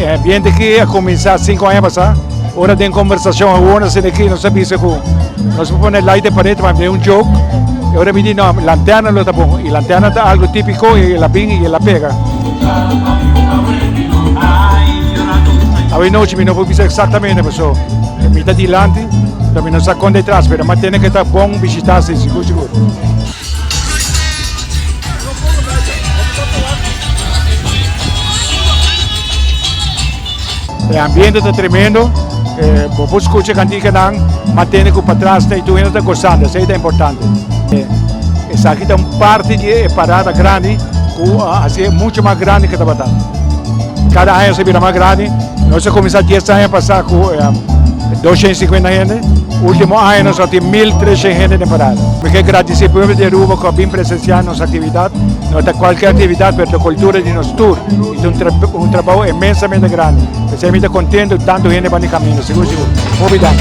O ambiente aqui a começar 5 anos passar. Ora tem conversação, agora se aqui não sabia se nós vamos pôr light de parede, mas é jogo. E ora me diz, não, lanterna lo tá bom. E lanterna é algo típico e ela vem e ela pega. A noite me não vou dizer exatamente, mas me dá dilante, também não sei quando é atrás, mas tem que estar bom visitar, seguro. O ambiente está tremendo, vou escutar cantiga não, mas tem que ir para trás e tu ainda está gostando, isso é importante. Essa aqui é uma parte de parada grande, assim, muito mais grande que a Tabata. Cada ano se vira mais grande, nós começamos 10 anos a passar com 250 gente, último ano nós temos 1.300 gente na parada. Porque agradecer ao povo de Aruba que vem presenciar nossa atividade, nós temos qualquer atividade para a cultura de nosso tour. É um trabalho imensamente grande. Estamos contentes, tanto gente vai no caminho, seguro. Obrigado.